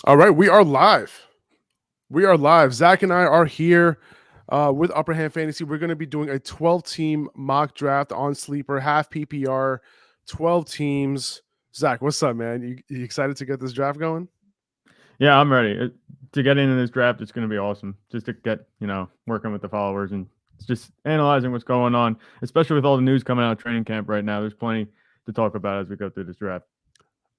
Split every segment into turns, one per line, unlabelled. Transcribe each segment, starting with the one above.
All right, we are live. We are live. Zach and I are here with Upper Hand Fantasy. We're going to be doing a 12-team mock draft on Sleeper, half PPR, 12 teams. Zach, what's up, man? You excited to get this draft going?
Yeah, I'm ready. To get into this draft, it's going to be awesome. Just to get, working with the followers and just analyzing what's going on, especially with all the news coming out of training camp right now. There's plenty to talk about as we go through this draft.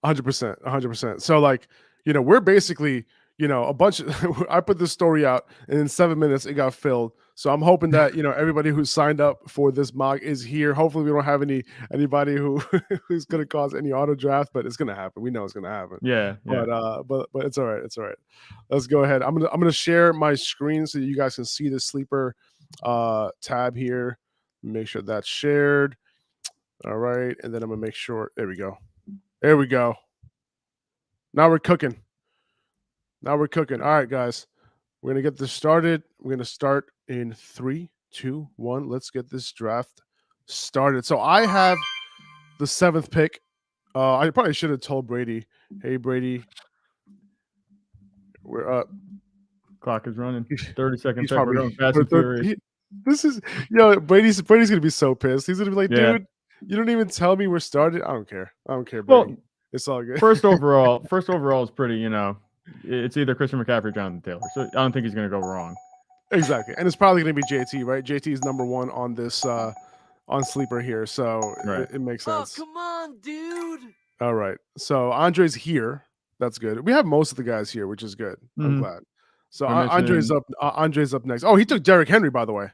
100%, 100%. So, like, we're basically, a bunch of, I put this story out and in 7 minutes it got filled. So I'm hoping that, everybody who signed up for this mock is here. Hopefully we don't have anybody who's going to cause any auto draft, but it's going to happen. We know it's going to happen.
Yeah.
But it's all right. It's all right. Let's go ahead. I'm going to share my screen so you guys can see the Sleeper tab here. Make sure that's shared. All right. And then I'm going to make sure, there we go. There we go. Now we're cooking. All right, guys. We're going to get this started. We're going to start in 3, 2, 1. Let's get this draft started. So I have the 7th pick. I probably should have told Brady, hey, Brady, we're up.
Clock is running. 30-second pick.
Probably,
We're going fast and furious.
This is, Brady's going to be so pissed. He's going to be like, dude, you don't even tell me we're started. I don't care, Brady. Well, it's all good.
First overall is pretty, it's either Christian McCaffrey or Jonathan Taylor. So I don't think he's going to go wrong.
Exactly. And it's probably going to be JT, right? JT is number 1 on this on Sleeper here, so
right.
it makes sense.
Oh, come on, dude.
All right. So Andre's here. That's good. We have most of the guys here, which is good. Mm-hmm. I'm glad. So Andre's up next. Oh, he took Derrick Henry, by the way.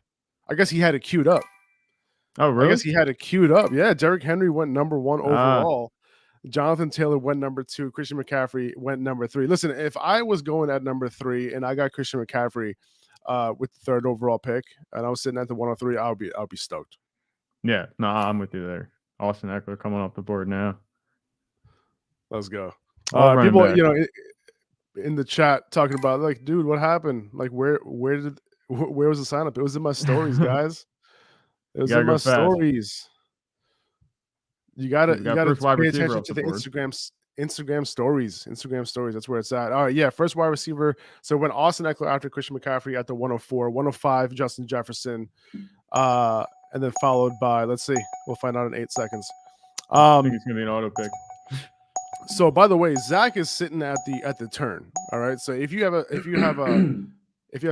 I guess he had it queued up.
Oh, really?
I guess he had it queued up. Yeah, Derrick Henry went number 1 overall. Jonathan Taylor went number 2. Christian McCaffrey went number 3. Listen, if I was going at number 3 and I got Christian McCaffrey with the 3rd overall pick and I was sitting at the 103, I'll be stoked.
Yeah, no, I'm with you there. Austin Eckler coming off the board now.
Let's go. People, in the chat talking about like, dude, what happened? Like, where was the sign up? It was in my stories, guys. It was in my stories. You gotta pay attention to the Instagram stories. That's where it's at. All right, yeah. First wide receiver. So when Austin Eckler after Christian McCaffrey at the 104, 105, Justin Jefferson, and then followed by, let's see, we'll find out in 8 seconds.
I think it's gonna be an auto pick.
So by the way, Zach is sitting at the turn. All right. So if you have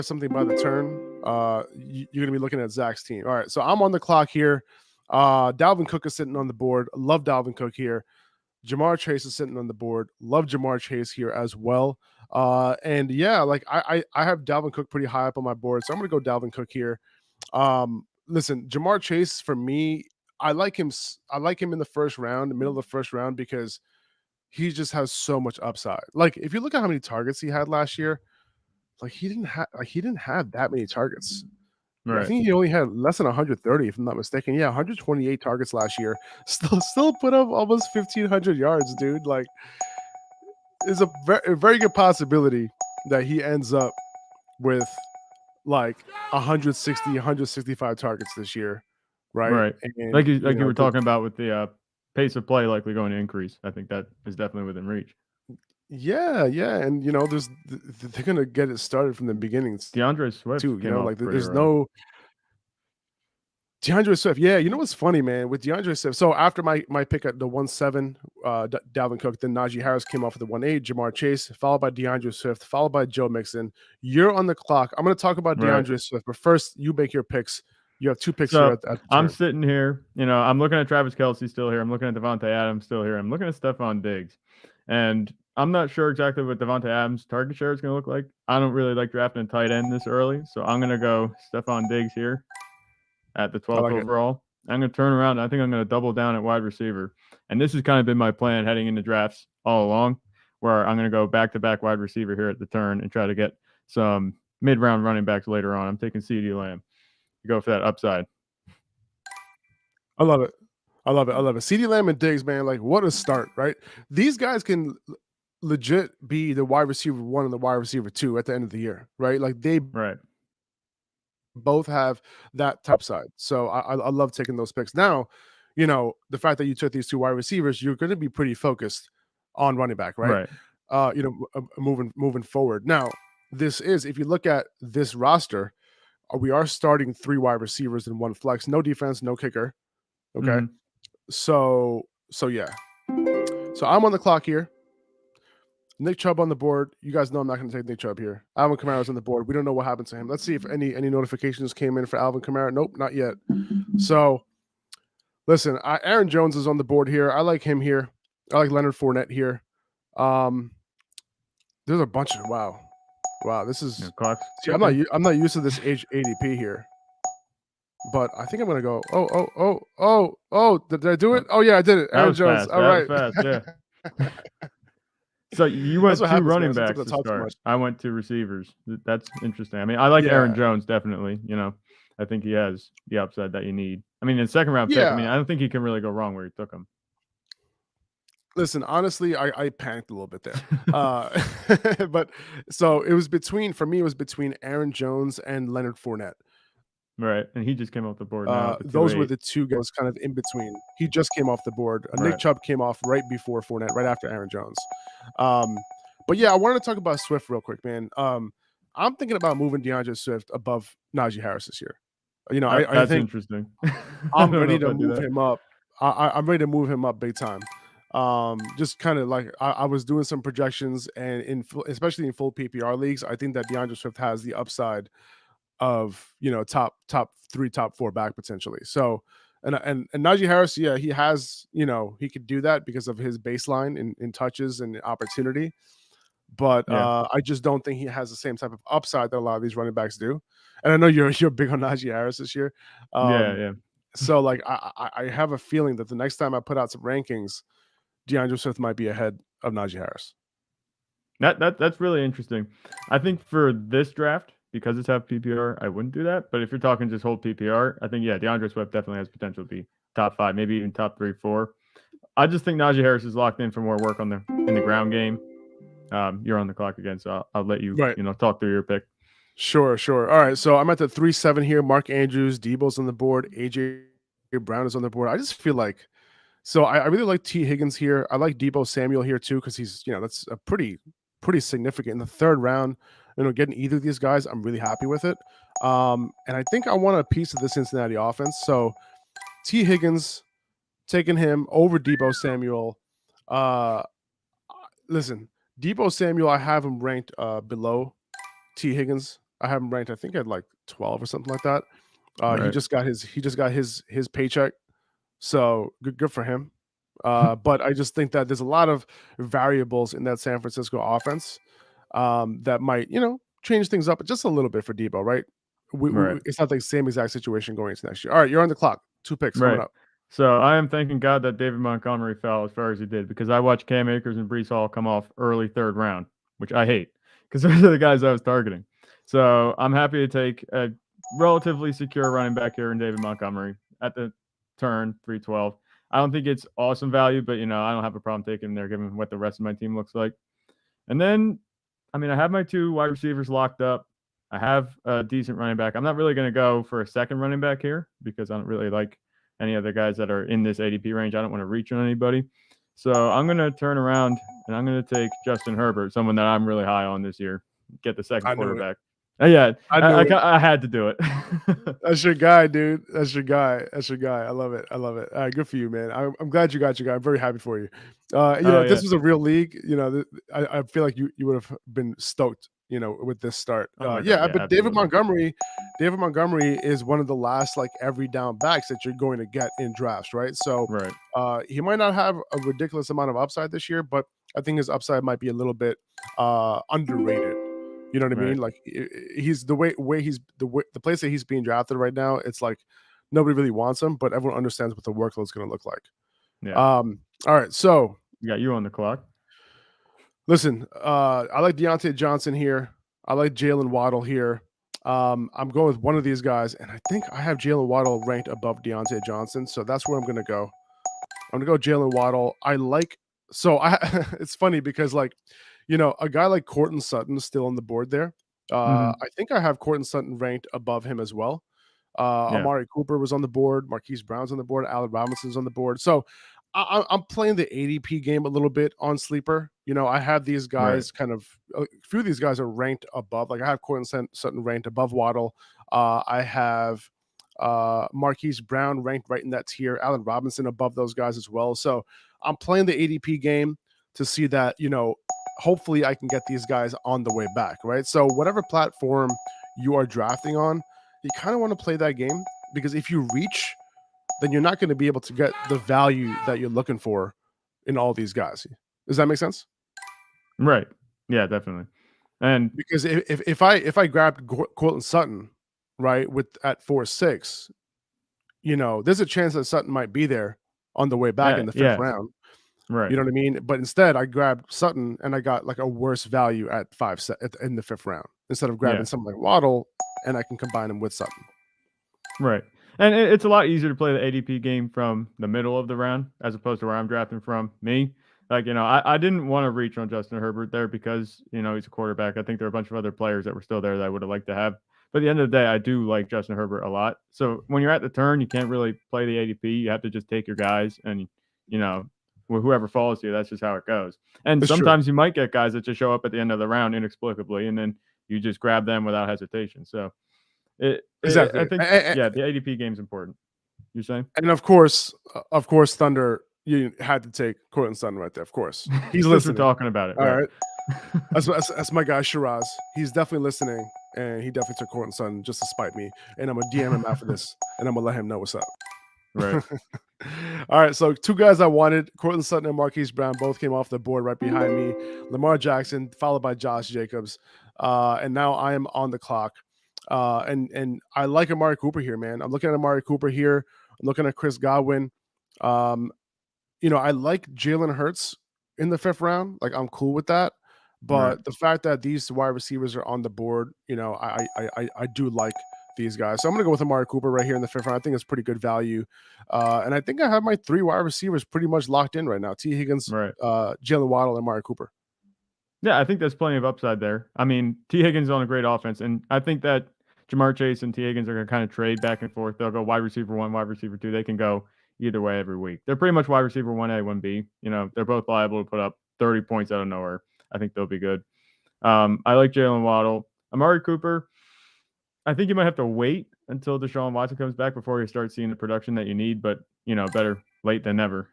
something by the turn, you're gonna be looking at Zach's team. All right. So I'm on the clock here. Dalvin Cook is sitting on the board. Love Dalvin Cook here. Jamar Chase is sitting on the board. Love Jamar Chase here as well. And yeah, like I have Dalvin Cook pretty high up on my board, so I'm gonna go Dalvin Cook here. Listen, Jamar Chase for me, I like him in the first round, the middle of the first round, because he just has so much upside. Like if you look at how many targets he had last year, like he didn't have that many targets. Right. I think he only had less than 130, if I'm not mistaken. Yeah, 128 targets last year. Still put up almost 1,500 yards, dude. Like, there's a very good possibility that he ends up with like 160, 165 targets this year, right?
Right. And, like you were talking about with the pace of play likely going to increase. I think that is definitely within reach.
Yeah, and they're gonna get it started from the beginning.
DeAndre Swift
too, like there's no DeAndre Swift. Yeah, you know what's funny, man, with DeAndre Swift. So after my pick at the 1-7, Dalvin Cook, then Najee Harris came off at the 1-8, Jamar Chase, followed by DeAndre Swift, followed by Joe Mixon. You're on the clock. I'm gonna talk about DeAndre Swift, but first you make your picks. You have 2 picks here at the
I'm sitting here, I'm looking at Travis Kelce still here. I'm looking at Devontae Adams still here. I'm looking at Stephon Diggs. And I'm not sure exactly what Devontae Adams' target share is going to look like. I don't really like drafting a tight end this early, so I'm going to go Stephon Diggs here at the 12th overall. I'm going to turn around, and I think I'm going to double down at wide receiver. And this has kind of been my plan heading into drafts all along, where I'm going to go back-to-back wide receiver here at the turn and try to get some mid-round running backs later on. I'm taking CeeDee Lamb to go for that upside.
I love it. CeeDee Lamb and Diggs, man, like what a start, right? These guys can legit be the wide receiver 1 and the wide receiver 2 at the end of the year, right? Like they both have that top side. So I love taking those picks. Now, the fact that you took these 2 wide receivers, you're going to be pretty focused on running back, right? moving forward. Now, this is, if you look at this roster, we are starting 3 wide receivers and 1 flex, no defense, no kicker. Okay.
Mhm.
So yeah. So I'm on the clock here. Nick Chubb on the board. You guys know I'm not going to take Nick Chubb here. Alvin Kamara's on the board. We don't know what happened to him. Let's see if any notifications came in for Alvin Kamara. Nope, not yet. So listen, Aaron Jones is on the board here. I like him here. I like Leonard Fournette here. There's a bunch of wow. This is see, I'm not used to this age ADP here, but I think I'm gonna go. Oh! Did I do it? Oh yeah, I did it. Aaron Jones.
Fast.
All right.
Fast, yeah. So you went 2 running backs to start. I went 2 receivers. That's interesting. I mean, I like Aaron Jones definitely. You know, I think he has the upside that you need. I mean, in second round pick, I mean, I don't think he can really go wrong where he took him.
Listen, honestly, I panicked a little bit there. But so it was between Aaron Jones and Leonard Fournette.
Right, and he just came off the board now.
Those were the 2 guys kind of in between. He just came off the board. Nick Chubb came off right before Fournette, right after Aaron Jones. But yeah, I wanted to talk about Swift real quick, man. I'm thinking about moving DeAndre Swift above Najee Harris this year. You know, I think
interesting.
I'm ready to move him up. I'm ready to move him up big time. Just kind of like I was doing some projections, and especially in full PPR leagues, I think that DeAndre Swift has the upside of, you know, top 3, top 4 back potentially. So and Najee Harris, yeah, he has, you know, he could do that because of his baseline in touches and opportunity. But I just don't think he has the same type of upside that a lot of these running backs do. And I know you're big on Najee Harris this year.
Yeah.
So like I have a feeling that the next time I put out some rankings, DeAndre Swift might be ahead of Najee Harris.
That's really interesting. I think for this draft, because it's half PPR, I wouldn't do that. But if you're talking just whole PPR, I think DeAndre Swift definitely has potential to be top 5, maybe even top 3, 4. I just think Najee Harris is locked in for more work in the ground game. You're on the clock again, so I'll let you talk through your pick.
Sure. All right, so I'm at the 3-7 here. Mark Andrews, Debo's on the board. AJ Brown is on the board. I just feel like, so I really like T. Higgins here. I like Debo Samuel here too, because he's, you know, that's a pretty significant in the 3rd round. You know, getting either of these guys, I'm really happy with it. And I think I want a piece of the Cincinnati offense. So T. Higgins, taking him over Debo Samuel. Listen, Debo Samuel, I have him ranked below T. Higgins. I have him ranked, I think, at like 12 or something like that. He just got his paycheck, so good for him. But I just think that there's a lot of variables in that San Francisco offense that might, you know, change things up just a little bit for Debo, right? It's not the same exact situation going into next year. All right, you're on the clock. 2 picks coming up.
So I am thanking God that David Montgomery fell as far as he did, because I watched Cam Akers and Breece Hall come off early 3rd round, which I hate because those are the guys I was targeting. So I'm happy to take a relatively secure running back here in David Montgomery at the turn, 312. I don't think it's awesome value, but, you know, I don't have a problem taking him there given what the rest of my team looks like. And then, I mean, I have my 2 wide receivers locked up. I have a decent running back. I'm not really going to go for a second running back here because I don't really like any other guys that are in this ADP range. I don't want to reach on anybody. So I'm going to turn around and I'm going to take Justin Herbert, someone that I'm really high on this year, get the second quarterback. Yeah, I had to do it.
That's your guy, dude. That's your guy. I love it. All right, good for you, man. I'm glad you got your guy. I'm very happy for you. If this was a real league, you know, I feel like you would have been stoked, you know, with this start. But absolutely. David Montgomery is one of the last like every down backs that you're going to get in drafts, right? So he might not have a ridiculous amount of upside this year, but I think his upside might be a little bit underrated. You know what I mean? Like he's the place that he's being drafted right now. It's like nobody really wants him, but everyone understands what the workload is going to look like.
Yeah.
All right. So
you got you on the clock.
Listen, I like Deontay Johnson here. I like Jalen Waddle here. I'm going with one of these guys, and I think I have Jalen Waddle ranked above Deontay Johnson, so that's where I'm going to go. I'm going to go Jalen Waddle. It's funny because, like, you know, a guy like Courtland Sutton is still on the board there. I think I have Courtland Sutton ranked above him as well. Amari Cooper was on the board. Marquise Brown's on the board. Allen Robinson's on the board. So I'm playing the ADP game a little bit on Sleeper. I have these guys a few of these guys are ranked above. Like I have Courtland Sutton ranked above Waddle. I have Marquise Brown ranked right in that tier. Allen Robinson above those guys as well. So I'm playing the ADP game to see that, hopefully I can get these guys on the way back, right? So whatever platform you are drafting on, you kind of want to play that game, because if you reach, then you're not going to be able to get the value that you're looking for in all these guys. Does that make sense?
Right. Yeah, definitely. And
because if I grabbed Courtland Sutton, right, at 4-6, there's a chance that Sutton might be there on the way back in the fifth round.
Right.
You know what I mean? But instead, I grabbed Sutton and I got like a worse value at in the fifth round instead of grabbing something like Waddle, and I can combine him with Sutton.
Right. And it's a lot easier to play the ADP game from the middle of the round as opposed to where I'm drafting from. Me, like, I didn't want to reach on Justin Herbert there because, he's a quarterback. I think there are a bunch of other players that were still there that I would have liked to have. But at the end of the day, I do like Justin Herbert a lot. So when you're at the turn, you can't really play the ADP. You have to just take your guys and, whoever follows you, that's just how it goes. And
That's
sometimes
true.
you might get guys that just show up at the end of the round inexplicably, and then you just grab them without hesitation. So
Exactly.
I think, the ADP game is important. You're saying?
And of course, Thunder, you had to take Courtland Sutton right there. Of course, he's listening.
We're talking about it.
All right. That's my guy Shiraz. He's definitely listening, and he definitely took Courtland Sutton just to spite me. And I'm gonna DM him after this, and I'm gonna let him know what's up.
Right.
All right. So 2 guys I wanted, Courtland Sutton and Marquise Brown, both came off the board right behind me. Lamar Jackson, followed by Josh Jacobs, and now I am on the clock. And I like Amari Cooper here, man. I'm looking at Amari Cooper here. I'm looking at Chris Godwin. I like Jalen Hurts in the 5th round. Like, I'm cool with that. But the fact that these wide receivers are on the board, I do like these guys. So I'm going to go with Amari Cooper right here in the 5th round. I think it's pretty good value. And I think I have my 3 wide receivers pretty much locked in right now. T. Higgins, Jalen Waddle, and Amari Cooper.
Yeah, I think there's plenty of upside there. I mean, T. Higgins is on a great offense, and I think that Jamar Chase and T. Higgins are going to kind of trade back and forth. They'll go wide receiver 1, wide receiver 2. They can go either way every week. They're pretty much wide receiver 1A, 1B. They're both liable to put up 30 points out of nowhere. I think they'll be good. I like Jalen Waddle. Amari Cooper, I think you might have to wait until Deshaun Watson comes back before you start seeing the production that you need, but, better late than never.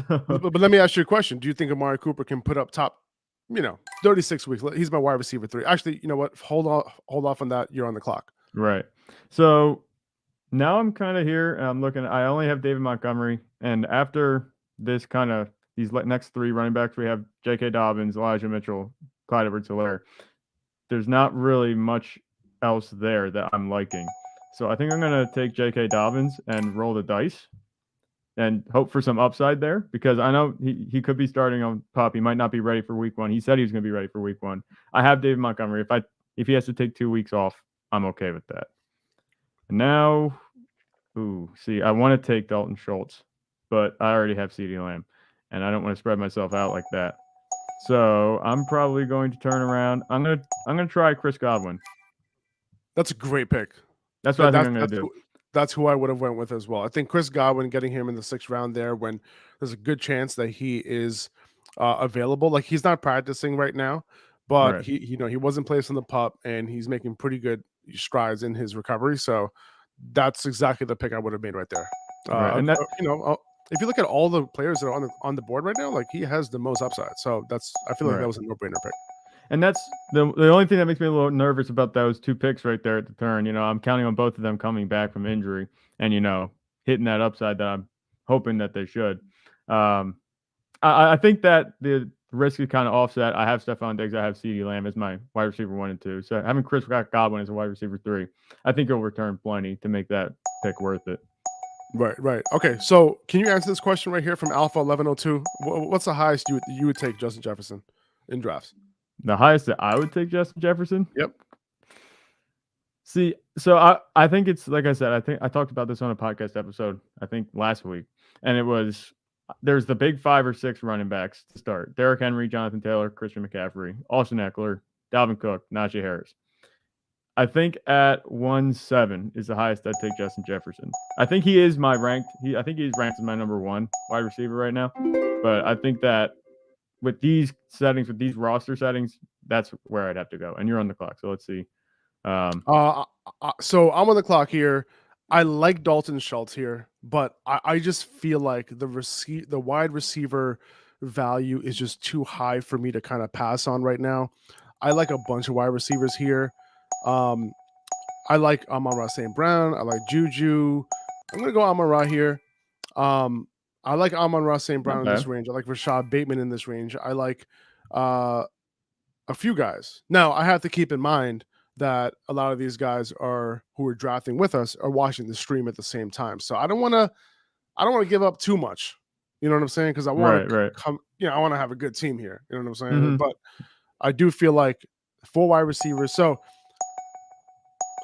But let me ask you a question. Do you think Amari Cooper can put up top 36 weeks? He's my wide receiver 3. Actually, you know what? Hold off on that. You're on the clock.
Right. So now I'm kind of here and I'm looking. I only have David Montgomery. And after this these next 3 running backs, we have J.K. Dobbins, Elijah Mitchell, Clyde Edwards-Helaire. There's not really much else there that I'm liking. So I think I'm going to take J.K. Dobbins and roll the dice and hope for some upside there, because I know he could be starting on PUP. He might not be ready for week 1. He said he was going to be ready for week 1. I have David Montgomery. If he has to take 2 weeks off, I'm okay with that. And now, I want to take Dalton Schultz, but I already have CeeDee Lamb, and I don't want to spread myself out like that. So I'm probably going to turn around. I'm gonna try Chris Godwin.
That's a great pick.
That's what I think I'm going to do.
That's who I would have went with as well. I think Chris Godwin, getting him in the 6th round there when there's a good chance that he is available. Like, he's not practicing right now, but he wasn't placed on the PUP, and he's making pretty good strides in his recovery. So that's exactly the pick I would have made right there.
And that,
if you look at all the players that are on the board right now, like, he has the most upside. So I feel like that was a no-brainer pick.
And that's the only thing that makes me a little nervous about those 2 picks right there at the turn. I'm counting on both of them coming back from injury and, hitting that upside that I'm hoping that they should. I think that the risk is kind of offset. I have Stephon Diggs. I have CeeDee Lamb as my wide receiver 1 and 2. So having Chris Godwin as a wide receiver 3, I think he'll return plenty to make that pick worth it.
Right. Okay, so can you answer this question right here from Alpha 1102? What's the highest you would take Justin Jefferson in drafts?
The highest that I would take Justin Jefferson?
Yep.
See, so I think it's, like I said, I think I talked about this on a podcast episode, I think last week, and there's the big 5 or 6 running backs to start. Derrick Henry, Jonathan Taylor, Christian McCaffrey, Austin Eckler, Dalvin Cook, Najee Harris. I think at 1.7 is the highest I'd take Justin Jefferson. I think he is my ranked. I think he's ranked as my number 1 wide receiver right now. But I think that with these settings, with these roster settings, that's where I'd have to go. And you're on the clock, so let's see.
So I'm on the clock here. I like Dalton Schultz here, but I just feel like the wide receiver value is just too high for me to kind of pass on right now. I like a bunch of wide receivers here. I like Amon-Ra St. Brown. I like Juju. I'm gonna go Amon-Ra here. I like Amon-Ra St. Brown in this range. I like Rashad Bateman in this range. I like a few guys. Now I have to keep in mind that a lot of these guys who are drafting with us are watching the stream at the same time. So I don't want to give up too much. You know what I'm saying? Because I want to come. I want to have a good team here. You know what I'm saying?
Mm-hmm.
But I do feel like 4 wide receivers. So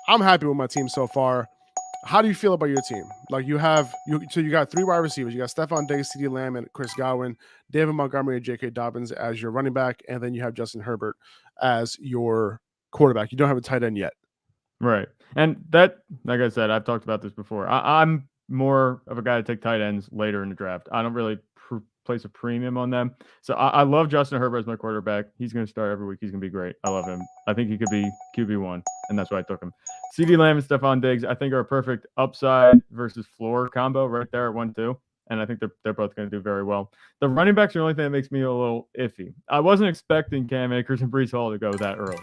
I'm happy with my team so far. How do you feel about your team? Like you got 3 wide receivers. You got Stephon Diggs, CeeDee Lamb, and Chris Godwin, David Montgomery, and J.K. Dobbins as your running back, and then you have Justin Herbert as your quarterback. You don't have a tight end yet.
Right. And that, like I said, I've talked about this before. I'm more of a guy to take tight ends later in the draft. I don't really place a premium on them. So I love Justin Herbert as my quarterback. He's going to start every week. He's going to be great. I love him. I think he could be QB1, and that's why I took him. CeeDee Lamb and Stephon Diggs, I think, are a perfect upside versus floor combo right there at 1-2. And I think they're both going to do very well. The running backs are the only thing that makes me a little iffy. I wasn't expecting Cam Akers and Breece Hall to go that early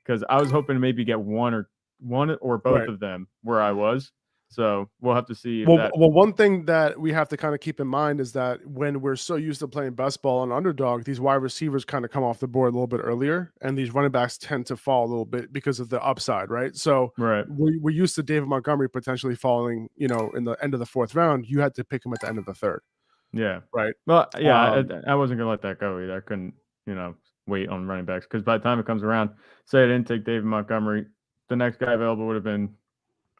because I was hoping to maybe get one or both of them where I was. So we'll have to see.
Well, one thing that we have to kind of keep in mind is that when we're so used to playing best ball on underdog, these wide receivers kind of come off the board a little bit earlier, and these running backs tend to fall a little bit because of the upside, right? So we're used to David Montgomery potentially falling, in the end of the 4th round. You had to pick him at the end of the 3rd.
Yeah.
Right.
Well, yeah, I wasn't going to let that go either. I couldn't, wait on running backs because by the time it comes around, say I didn't take David Montgomery, the next guy available would have been,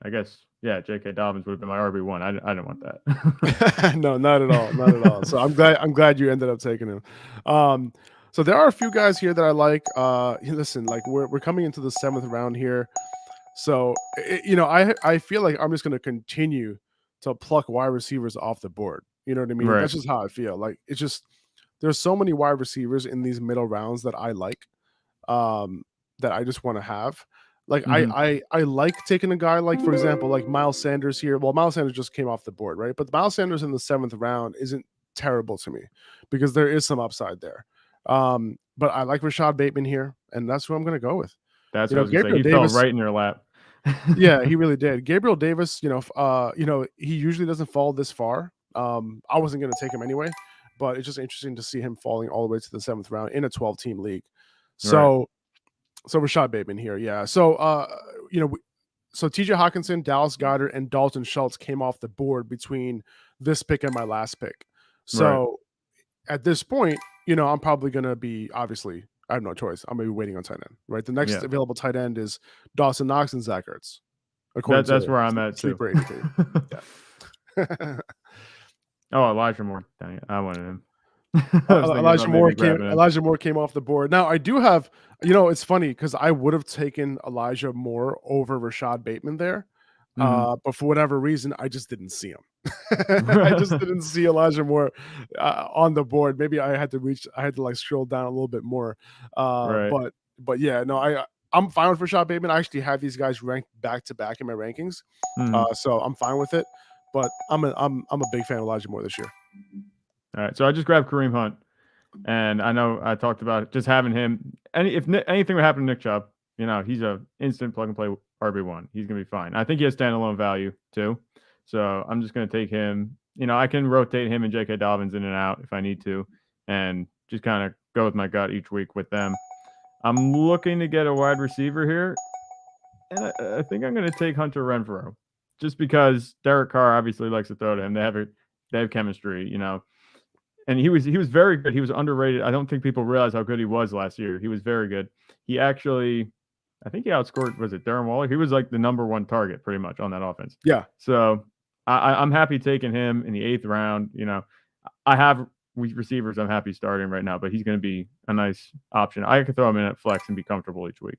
I guess, J.K. Dobbins would have been my RB1. I didn't want that.
No, not at all. Not at all. So I'm glad you ended up taking him. So there are a few guys here that I like. Listen, like we're coming into the 7th round here. So, I feel like I'm just going to continue to pluck wide receivers off the board. You know what I mean?
Right.
That's just how I feel. Like it's just there's so many wide receivers in these middle rounds that I like, that I just want to have. Like I like taking a guy like, for example, like Miles Sanders here. Well, Miles Sanders just came off the board, right? But Miles Sanders in the 7th round isn't terrible to me because there is some upside there. But I like Rashad Bateman here, and that's who I'm going to go with.
That's what I was going to say. He fell right in your lap.
Yeah, he really did. Gabriel Davis, he usually doesn't fall this far. I wasn't going to take him anyway, but it's just interesting to see him falling all the way to the 7th round in a 12-team league. So Rashad Bateman here, yeah. So so TJ Hawkinson, Dallas Goedert, and Dalton Schultz came off the board between this pick and my last pick. So at this point, I'm probably going to be, obviously, I have no choice. I'm going to be waiting on tight end, right? The next available tight end is Dawson Knox and Zach Ertz.
That's where I'm at too. Oh, Elijah Moore. Dang it. I wanted him.
Elijah Moore came off the board. Now I do have, it's funny because I would have taken Elijah Moore over Rashad Bateman there. But for whatever reason, I just didn't see him. I just didn't see Elijah Moore on the board. Maybe I had to like scroll down a little bit more. But yeah, no, I'm fine with Rashad Bateman. I actually have these guys ranked back to back in my rankings. So I'm fine with it. But I'm a big fan of Elijah Moore this year.
All right, so I just grabbed Kareem Hunt, and I know I talked about just having him. If anything would happen to Nick Chubb, he's a instant plug and play RB1. He's gonna be fine. I think he has standalone value too, so I'm just gonna take him. I can rotate him and J.K. Dobbins in and out if I need to, and just kind of go with my gut each week with them. I'm looking to get a wide receiver here, and I think I'm gonna take Hunter Renfrow, just because Derek Carr obviously likes to throw to him. They have chemistry, And he was very good. He was underrated. I don't think people realize how good he was last year. He was very good. He actually, I think he outscored, was it Darren Waller? He was like the number 1 target pretty much on that offense.
Yeah.
So I'm happy taking him in the 8th round. I have receivers I'm happy starting right now, but he's going to be a nice option. I could throw him in at flex and be comfortable each week.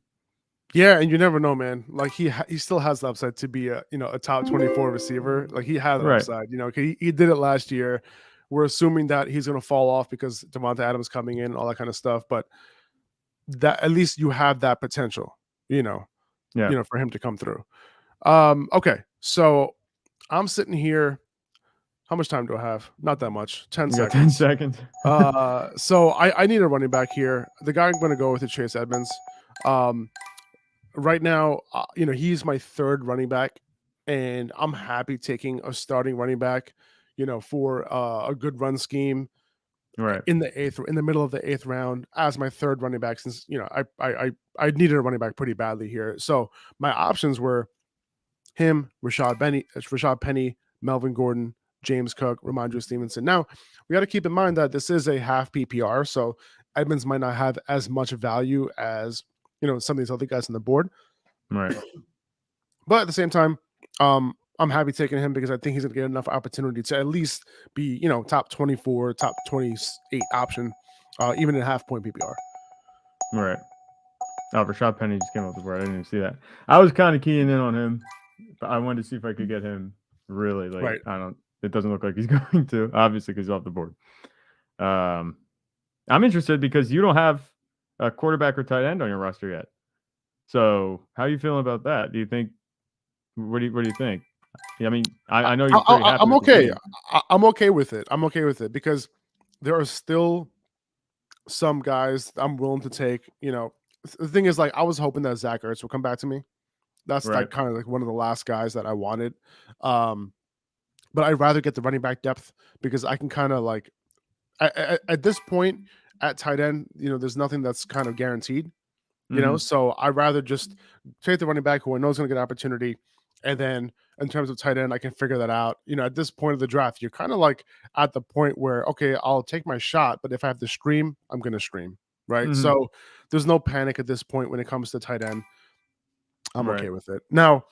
Yeah, and you never know, man. Like he still has the upside to be a a top 24 receiver. Like he has an
Right.
upside. 'Cause he did it last year. We're assuming that he's going to fall off because Devonta Adams coming in, all that kind of stuff. But that at least you have that potential.
Yeah.
For him to come through. Okay, so I'm sitting here. How much time do I have? Not that much. 10
You got 10
seconds.
seconds.
So I need a running back here. The guy I'm going to go with is Chase Edmonds. Right now, he's my third running back, and I'm happy taking a starting running back, for a good run scheme
Right.
in the middle of the 8th round as my third running back, since I needed a running back pretty badly here. So my options were him, Rashad Penny, Melvin Gordon, James Cook, Ramondre Stevenson. Now, we got to keep in mind that this is a half PPR, so Edmonds might not have as much value as some of these other guys on the board.
Right.
But at the same time, I'm happy taking him because I think he's going to get enough opportunity to at least be top 24, top 28 option, even in half point PPR.
Right. Oh, Rashad Penny just came off the board. I didn't even see that. I was kind of keying in on him, but I wanted to see if I could get him really late.
Right.
It doesn't look like he's going to, obviously, because he's off the board. I'm interested because you don't have a quarterback or tight end on your roster yet. So how are you feeling about that? Do you think? What do you think? I mean, I know you're pretty happy.
I'm
with
okay. I'm okay with it. I'm okay with it because there are still some guys I'm willing to take. The thing is, like, I was hoping that Zach Ertz will come back to me. That's
Right.
like kind of like one of the last guys that I wanted. But I'd rather get the running back depth because I can kind of like at this point at tight end, there's nothing that's kind of guaranteed. So I'd rather just take the running back who I know is going to get opportunity. And then in terms of tight end, I can figure that out. At this point of the draft, you're kind of like at the point where, okay, I'll take my shot, but if I have to stream, I'm going to stream. Right.
Mhm.
So there's no panic at this point when it comes to tight end. I'm
Right.
okay with it. Now,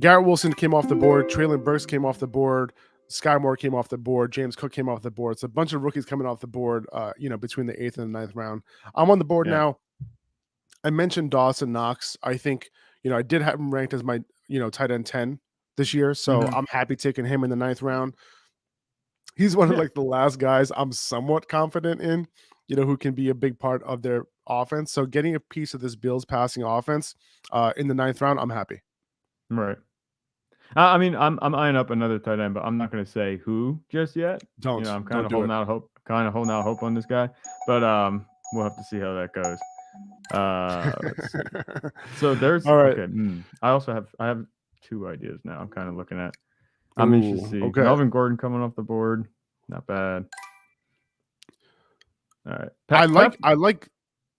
Garrett Wilson came off the board. Traylon Burks came off the board. Sky Moore came off the board. James Cook came off the board. It's a bunch of rookies coming off the board, between the 8th and the 9th round. I'm on the board now. I mentioned Dawson Knox. I think, I did have him ranked as my, tight end 10 this year. So I'm happy taking him in the 9th round. He's one of like the last guys I'm somewhat confident in, who can be a big part of their offense. So getting a piece of this Bills passing offense in the 9th round, I'm happy.
Right. I mean, I'm eyeing up another tight end, but I'm not going to say who just yet.
Don't.
I'm kind of holding out hope. On this guy, but we'll have to see how that goes. Let's see. So there's
all right.
Okay. I have 2 ideas now. I'm kind of looking at. I'm interested to see Melvin Gordon coming off the board. Not bad. All right.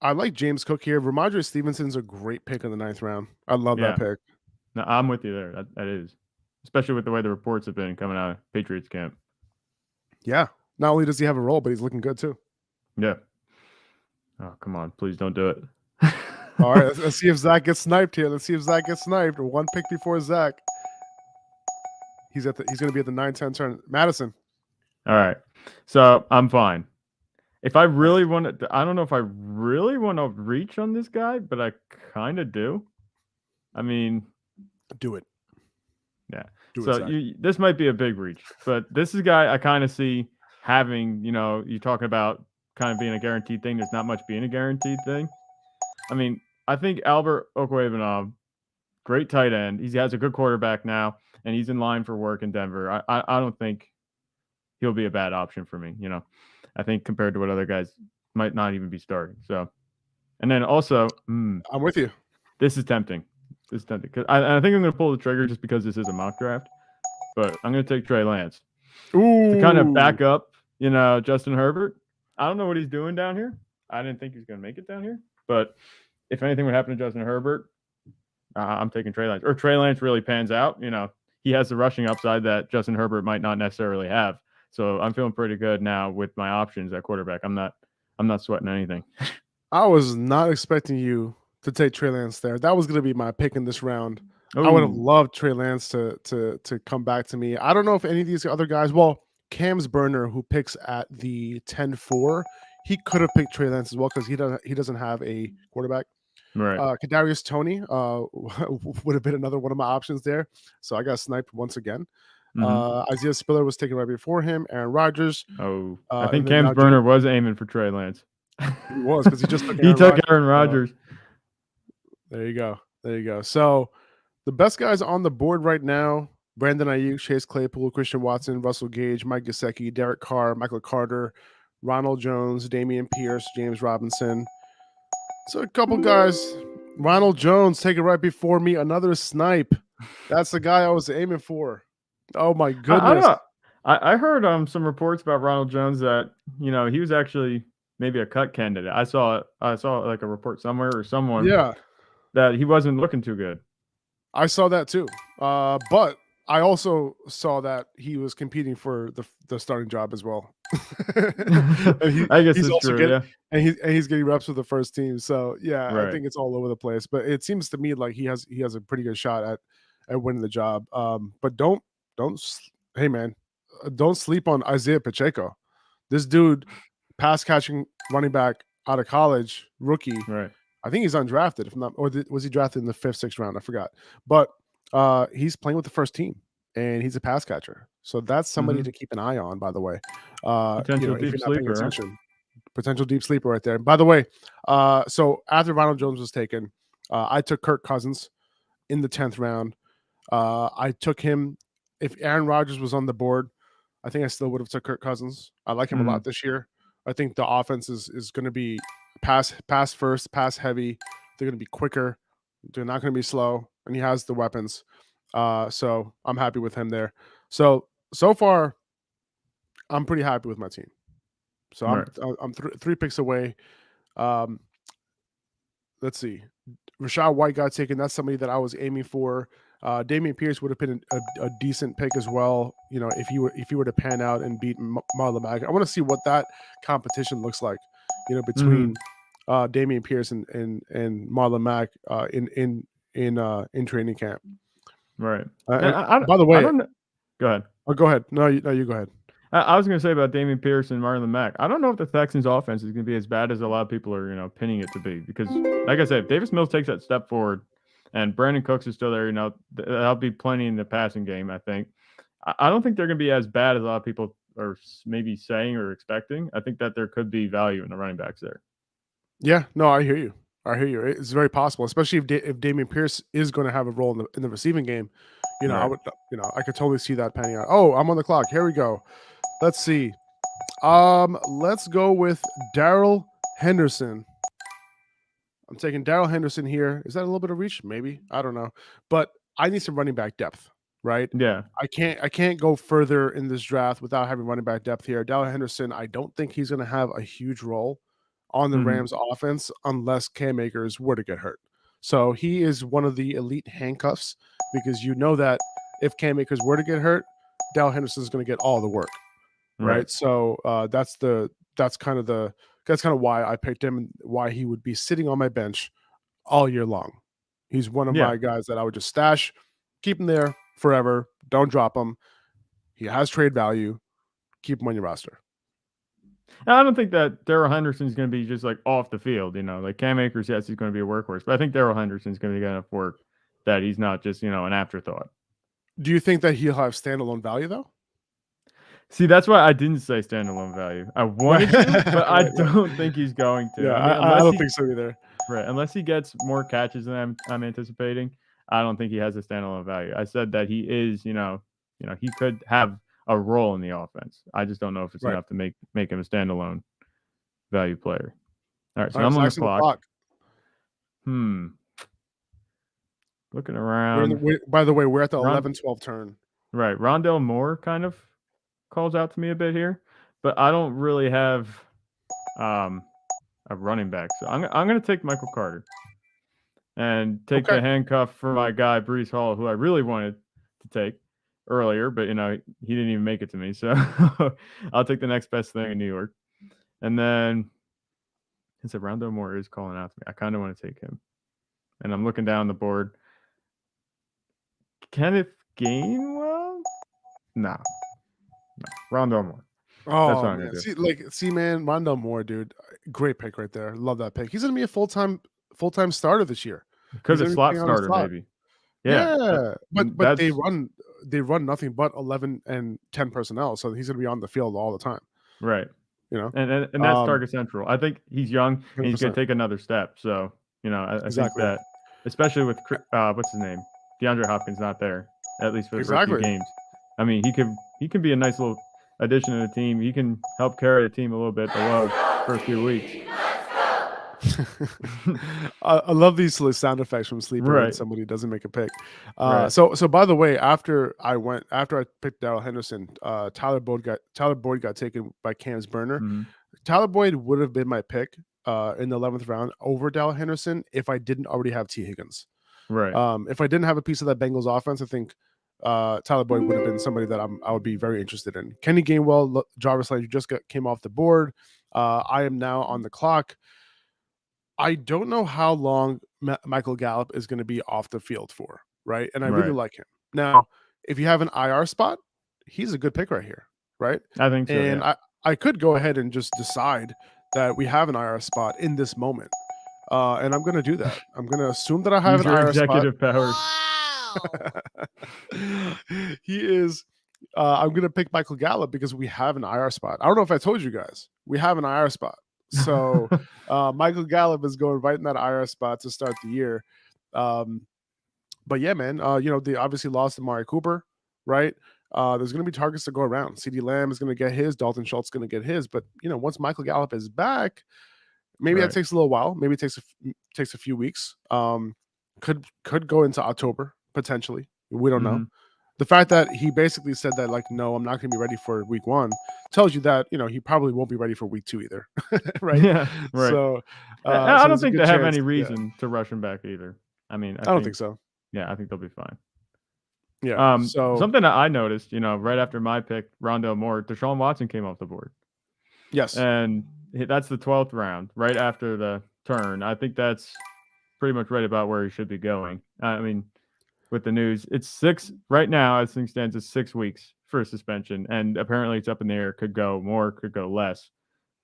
I like James Cook here. Ramondre Stevenson's a great pick in the 9th round. I love that pick.
No, I'm with you there. That is, especially with the way the reports have been coming out of Patriots camp.
Yeah. Not only does he have a role, but he's looking good too.
Yeah. Oh, come on. Please don't do it.
All right. Let's see if Zach gets sniped here. Let's see if Zach gets sniped. 1 pick before Zach. He's going to be at the 9-10 turn. Madison.
All right. So I'm fine. If I really want to, I don't know if I really want to reach on this guy, but I kind of do. I mean,
do it.
Yeah. This might be a big reach, but this is a guy I kind of see having, you're talking about kind of being a guaranteed thing. There's not much being a guaranteed thing. I mean, I think Albert Okwuegbunam, great tight end. He has a good quarterback now, and he's in line for work in Denver. I don't think he'll be a bad option for me. I think compared to what other guys might not even be starting. So, and then also,
I'm with you.
This is tempting. Because I think I'm going to pull the trigger just because this is a mock draft. But I'm going to take Trey Lance.
Ooh.
To kind of back up, Justin Herbert. I don't know what he's doing down here. I didn't think he was going to make it down here. But if anything would happen to Justin Herbert, I'm taking Trey Lance. Or Trey Lance really pans out. He has the rushing upside that Justin Herbert might not necessarily have. So I'm feeling pretty good now with my options at quarterback. I'm not sweating anything.
I was not expecting you to take Trey Lance there. That was going to be my pick in this round.
Ooh.
I would have loved Trey Lance to come back to me. I don't know if any of these other guys, well, Cam's Burner, who picks at the 10-4, he could have picked Trey Lance as well because he doesn't have a quarterback.
Right.
Kadarius Toney would have been another one of my options there. So I got sniped once again. Isaiah Spiller was taken right before him. Aaron Rodgers.
Oh, I
and
think
then
Cam's
now
burner was aiming for Trey Lance.
He was, because he just took
He
Aaron
took
Rodgers.
Aaron Rodgers.
There you go. There you go. So the best guys on the board right now: Brandon Ayuk, Chase Claypool, Christian Watson, Russell Gage, Mike Gesicki, Derek Carr, Michael Carter, Ronald Jones, Damian Pierce, James Robinson. So a couple guys. Ronald Jones taken right before me. Another snipe. That's the guy I was aiming for. Oh my goodness.
I heard some reports about Ronald Jones that, you know, he was actually maybe a cut candidate. I saw like a report somewhere or someone that he wasn't looking too good.
I saw that too. But I also saw that he was competing for the starting job as well.
I guess
he's
it's
also
true, yeah.
And he's getting reps with the first team. So yeah,
Right.
I think it's all over the place. But it seems to me like he has a pretty good shot at winning the job. But don't hey man, don't sleep on Isaiah Pacheco. This dude, pass catching running back out of college, rookie.
Right.
I think he's undrafted, if not, or was he drafted in the 5th, 6th round? I forgot. But he's playing with the first team, and he's a pass catcher. So that's somebody to keep an eye on, by the way.
Potential
if you're
deep
not paying
sleeper.
attention. Potential deep sleeper right there. By the way, so after Ronald Jones was taken, I took Kirk Cousins in the 10th round. I took him. If Aaron Rodgers was on the board, I think I still would have took Kirk Cousins. I like him a lot this year. I think the offense is going to be pass first, pass heavy. They're going to be quicker. They're not going to be slow, and he has the weapons. So I'm happy with him there. So far, I'm pretty happy with my team. So I'm 3 picks away. Let's see. Rachaad White got taken. That's somebody that I was aiming for. Damian Pierce would have been a decent pick as well. You know, if you were to pan out and beat Marlon Mack. I want to see what that competition looks like. You know, between Damian Pierce and Marlon Mack in training camp.
Right.
By the way,
go ahead.
Oh, go ahead. No, you go ahead.
I was going to say about Damian Pierce and Marlon Mack. I don't know if the Texans' offense is going to be as bad as a lot of people are, you know, pinning it to be. Because, like I said, if Davis Mills takes that step forward, and Brandon Cooks is still there, you know, that'll be plenty in the passing game. I think. I don't think they're going to be as bad as a lot of people are maybe saying or expecting. I think that there could be value in the running backs there.
Yeah. No, I hear you. It's very possible, especially if Damian Pierce is going to have a role in the receiving game. You know, I could totally see that panning out. Oh, I'm on the clock. Here we go. Let's see. Let's go with Daryl Henderson. I'm taking Daryl Henderson here. Is that a little bit of reach? Maybe. I don't know. But I need some running back depth, right?
Yeah.
I can't go further in this draft without having running back depth here. Daryl Henderson, I don't think he's going to have a huge role on the Rams offense unless Cam Akers were to get hurt. So he is one of the elite handcuffs, because you know that if Cam Akers were to get hurt, Daryl Henderson is going to get all the work. Right. So that's kind of why I picked him and why he would be sitting on my bench all year long. He's one of my guys that I would just stash, keep him there forever. Don't drop him. He has trade value. Keep him on your roster.
I don't think that Daryl Henderson's going to be just like off the field, you know, like Cam Akers. Yes, he's going to be a workhorse, but I think Daryl Henderson's going to get enough work that he's not just, you know, an afterthought.
Do you think that he'll have standalone value though?
See, that's why I didn't say standalone value. I wanted to, but I don't think he's going to.
Yeah, I don't think so either.
Right, unless he gets more catches than I'm anticipating, I don't think he has a standalone value. I said that he is, you know, he could have a role in the offense. I just don't know if it's enough to make him a standalone value player. All right, so I'm on the clock. Looking around.
By the way, we're at the 11-12 turn.
Right, Rondale Moore kind of calls out to me a bit here, but I don't really have a running back, so I'm going to take Michael Carter and take the handcuff for my guy Breece Hall, who I really wanted to take earlier, but you know he didn't even make it to me, so I'll take the next best thing in New York. And then since Rondale Moore is calling out to me, I kind of want to take him, and I'm looking down the board. Kenneth Gainwell? No, Rondale Moore.
Oh, man. See, man, Rondale Moore, dude, great pick right there. Love that pick. He's gonna be a full-time full-time starter this year.
Because
He's
it's
gonna be
slot
playing on the
starter,
slot.
maybe.
Yeah, but
that's
they run nothing but 11 and 10 personnel, so he's gonna be on the field all the time.
right.
You know,
And that's target central. I think he's young and he's going
100%.
to take another step. So, I think
Exactly.
that, especially with what's his name, DeAndre Hopkins not there, at least for the first few
Exactly.
games. I mean, he can be a nice little addition to the team. He can help carry the team a little bit the first few weeks.
I love these silly sound effects from Sleeper when
Right.
somebody doesn't make a pick.
Right.
So by the way, after I picked Daryl Henderson, Tyler Boyd got taken by Cam's burner.
Mhm.
Tyler Boyd would have been my pick in the 11th round over Daryl Henderson if I didn't already have T. Higgins.
Right.
If I didn't have a piece of that Bengals offense, I think Tyler Boyd would have been somebody that I would be very interested in. Kenny Gainwell, Jarvis Landry just came off the board. I am now on the clock. I don't know how long Michael Gallup is going to be off the field for, right? And I really like him. Now, if you have an IR spot, he's a good pick right here, right?
I think so.
And I could go ahead and just decide that we have an IR spot in this moment. And I'm going to do that. I'm going to assume that I have an IR
executive
spot.
powers.
He is. I'm going to pick Michael Gallup because we have an IR spot. I don't know if I told you guys. We have an IR spot. So Michael Gallup is going right in that IR spot to start the year. But yeah, man, they obviously lost Amari Cooper, right? There's going to be targets to go around. CeeDee Lamb is going to get his. Dalton Schultz is going to get his. But, once Michael Gallup is back, maybe that takes a little while. Maybe it takes a few weeks. Could go into October, potentially. We don't know. The fact that he basically said that, like, no, I'm not going to be ready for week 1 tells you that, he probably won't be ready for week 2 either. Right.
Yeah. Right.
So
I don't think they have any reason to rush him back either. I mean, I
don't think so.
Yeah, I think they'll be fine.
Yeah.
So something that I noticed, right after my pick, Rondale Moore, Deshaun Watson came off the board.
Yes.
And that's the 12th round, right after the turn. I think that's pretty much right about where he should be going. I mean, with the news, it's 6 right now, as things stands, it's 6 weeks for suspension, and apparently it's up in the air. Could go more, could go less.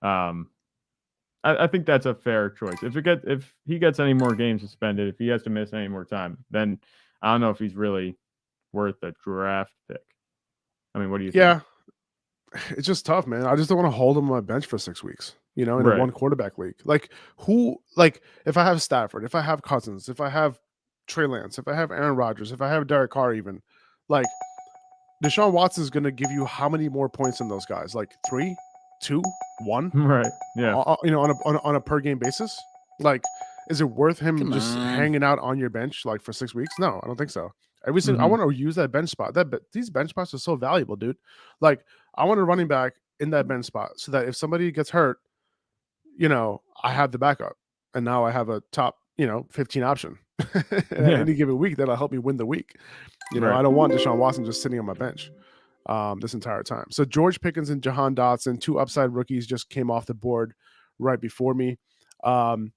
I think that's a fair choice. If he gets any more games suspended, if he has to miss any more time, then I don't know if he's really worth a draft pick. I mean, what do you think?
Yeah, it's just tough, man. I just don't want to hold him on my bench for 6 weeks, in a 1 quarterback league. If I have Stafford, if I have Cousins, if I have Trey Lance, if I have Aaron Rodgers, if I have Derek Carr, even, like, Deshaun Watson is going to give you how many more points than those guys? Like 3, 2, 1?
Right. Yeah.
On a per game basis. Like, is it worth him hanging out on your bench like for 6 weeks? No, I don't think so. I want to use that bench spot. These bench spots are so valuable, dude. Like, I want a running back in that bench spot so that if somebody gets hurt, I have the backup, and now I have a top 15 option at any given week that'll help me win the week. I don't want Deshaun Watson just sitting on my bench this entire time. So George Pickens and Jahan Dotson, 2 upside rookies, just came off the board right before me. So I'm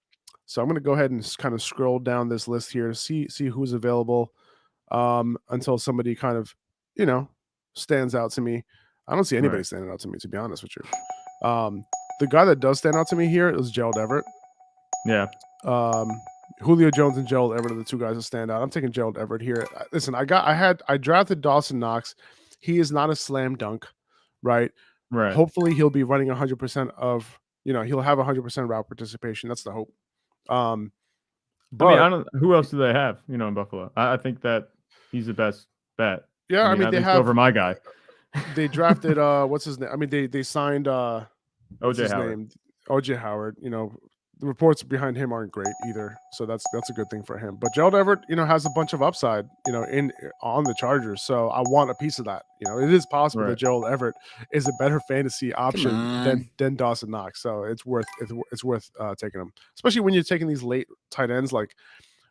going to go ahead and kind of scroll down this list here to see who's available until somebody kind of, stands out to me. I don't see anybody standing out to me, to be honest with you. The guy that does stand out to me here is Gerald Everett.
Yeah.
Julio Jones and Gerald Everett are the 2 guys that stand out. I'm taking Gerald Everett here. Listen, I drafted Dawson Knox. He is not a slam dunk, right?
Right.
Hopefully he'll be running 100% of, he'll have 100% route participation. That's the hope.
But who else do they have, in Buffalo? I think that he's the best bet.
Yeah, they have
over my guy.
They drafted what's his name? I mean, they signed
OJ Howard.
OJ Howard. The reports behind him aren't great either, so that's a good thing for him. But Gerald Everett, has a bunch of upside, on the Chargers. So I want a piece of that. It is possible that Gerald Everett is a better fantasy option than Dawson Knox. So it's worth taking him, especially when you're taking these late tight ends. Like,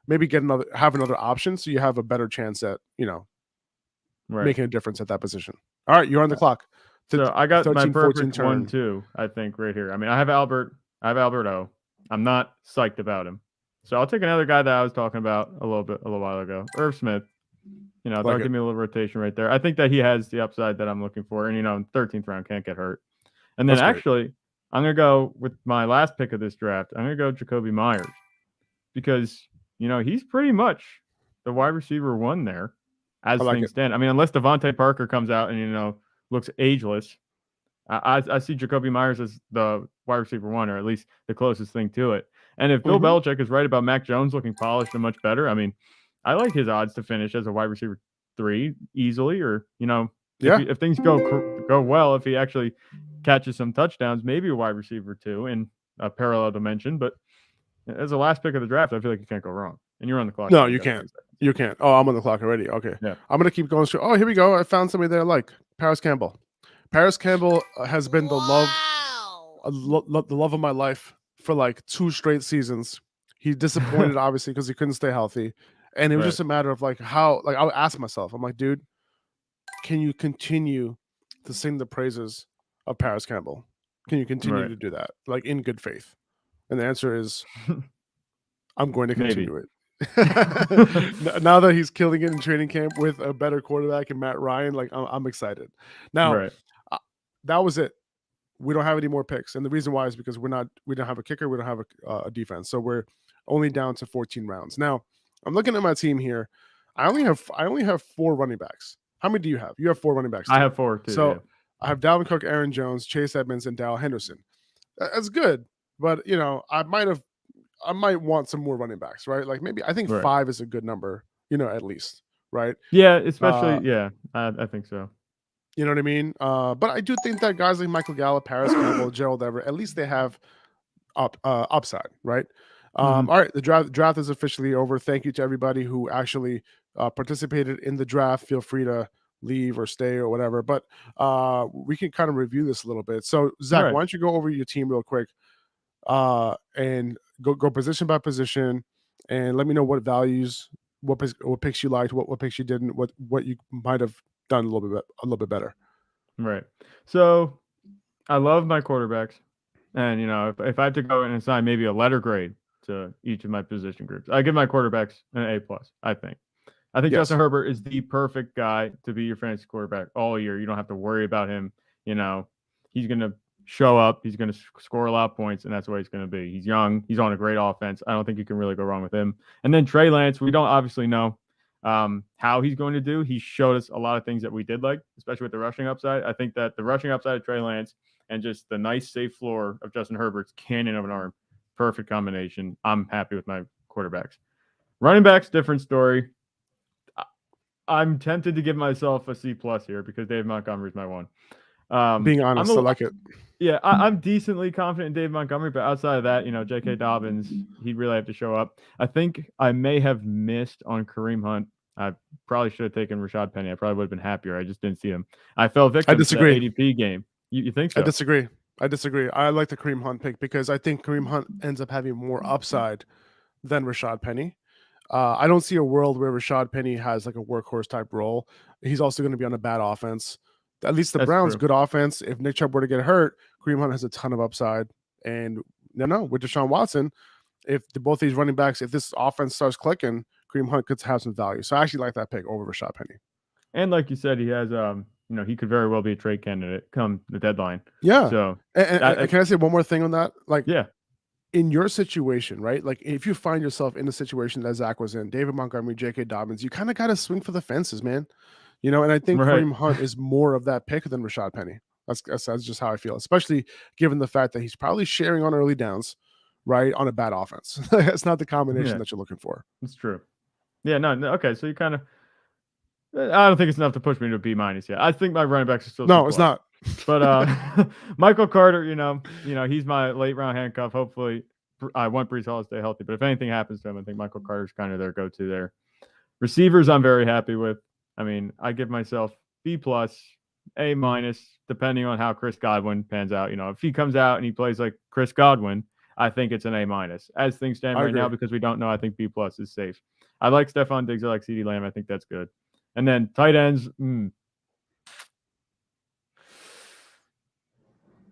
maybe have another option so you have a better chance at making a difference at that position. All right, you're on the clock.
So I got 13, my perfect 1-2, I think, right here. I mean, I have Alberto. I'm not psyched about him. So I'll take another guy that I was talking about a little while ago, Irv Smith. That'll give me a little rotation right there. I think that he has the upside that I'm looking for. And, 13th round can't get hurt. And then I'm going to go with my last pick of this draft. I'm going to go Jacoby Myers because, he's pretty much the wide receiver 1 there as things stand. I mean, unless Devontae Parker comes out and, looks ageless, I see Jacoby Myers as the wide receiver 1, or at least the closest thing to it. And if Bill Belichick is right about Mac Jones looking polished and much better, I mean, I like his odds to finish as a wide receiver 3 easily, or, if things go well, if he actually catches some touchdowns, maybe a wide receiver 2 in a parallel dimension. But as the last pick of the draft, I feel like you can't go wrong. And you're on the clock.
No, you can't. You can't. Oh, I'm on the clock already. Okay.
Yeah.
I'm going to keep going. Oh, here we go. I found somebody that I like. Paris Campbell. Paris Campbell has been the love of my life for like 2 straight seasons. He disappointed, obviously, because he couldn't stay healthy. And it was just a matter of like how, like I would ask myself, I'm like, dude, can you continue to sing the praises of Paris Campbell? Can you continue to do that, like in good faith? And the answer is, I'm going to continue it. Now that he's killing it in training camp with a better quarterback and Matt Ryan, like I'm excited. Now, that was it. We don't have any more picks, and the reason why is because we don't have a kicker, we don't have a defense, so we're only down to 14 rounds. Now, I'm looking at my team here. I only have 4 running backs. How many do you have? You have 4 running backs.
I have 4 too.
So I have Dalvin Cook, Aaron Jones, Chase Edmonds, and Daryl Henderson. That's good, but I might want some more running backs, right? Like maybe I think 5 is a good number, at least, right?
Yeah, especially I think so.
You know what I mean? But I do think that guys like Michael Gallup, Paris Campbell, Gerald Everett, at least they have upside, right? All right, the draft is officially over. Thank you to everybody who actually participated in the draft. Feel free to leave or stay or whatever, but we can kind of review this a little bit. So Zach, why don't you go over your team real quick and go position by position and let me know what values, what picks you liked, what picks you didn't, what you might have done a little bit better.
Right. So I love my quarterbacks, and if I have to go and assign maybe a letter grade to each of my position groups, I give my quarterbacks an A+. I think Justin Herbert is the perfect guy to be your fantasy quarterback all year. You don't have to worry about him. He's going to show up. He's going to score a lot of points, and that's what he's going to be. He's young. He's on a great offense. I don't think you can really go wrong with him. And then Trey Lance, we don't obviously know how he's going to do. He showed us a lot of things that we did like, especially with the rushing upside. I think that the rushing upside of Trey Lance and just the nice safe floor of Justin Herbert's cannon of an arm, perfect combination. I'm happy with my quarterbacks. Running backs, different story. I'm tempted to give myself a C+ here because Dave Montgomery's my 1.
Being honest, I like it.
Yeah, I'm decently confident in Dave Montgomery, but outside of that, J.K. Dobbins, he'd really have to show up. I think I may have missed on Kareem Hunt. I probably should have taken Rashad Penny. I probably would have been happier. I just didn't see him. I fell victim to the ADP game. You think so?
I disagree. I like the Kareem Hunt pick because I think Kareem Hunt ends up having more upside than Rashad Penny. I don't see a world where Rashad Penny has like a workhorse type role. He's also going to be on a bad offense. At least the Browns' good offense. If Nick Chubb were to get hurt, Kareem Hunt has a ton of upside. And with Deshaun Watson, if both these running backs, if this offense starts clicking, Kareem Hunt could have some value. So I actually like that pick over Rashad Penny.
And like you said, he has he could very well be a trade candidate come the deadline.
Yeah.
So
and can I say one more thing on that? Like, in your situation, right? Like if you find yourself in a situation that Zach was in, David Montgomery, J.K. Dobbins, you kind of got to swing for the fences, man. And I think Kareem Hunt is more of that pick than Rashad Penny. That's just how I feel, especially given the fact that he's probably sharing on early downs, right, on a bad offense. That's not the combination that you're looking for.
That's true. Yeah, no, okay. So you kind of, I don't think it's enough to push me to a B- yet. I think my running backs are still
no, it's not.
But Michael Carter, he's my late round handcuff. Hopefully, I want Breece Hall to stay healthy. But if anything happens to him, I think Michael Carter's kind of their go-to there. Receivers, I'm very happy with. I mean, I give myself B+, A-, depending on how Chris Godwin pans out. If he comes out and he plays like Chris Godwin, I think it's an A-. As things stand right now, because we don't know, I think B+ is safe. I like Stephon Diggs. I like CeeDee Lamb. I think that's good. And then tight ends.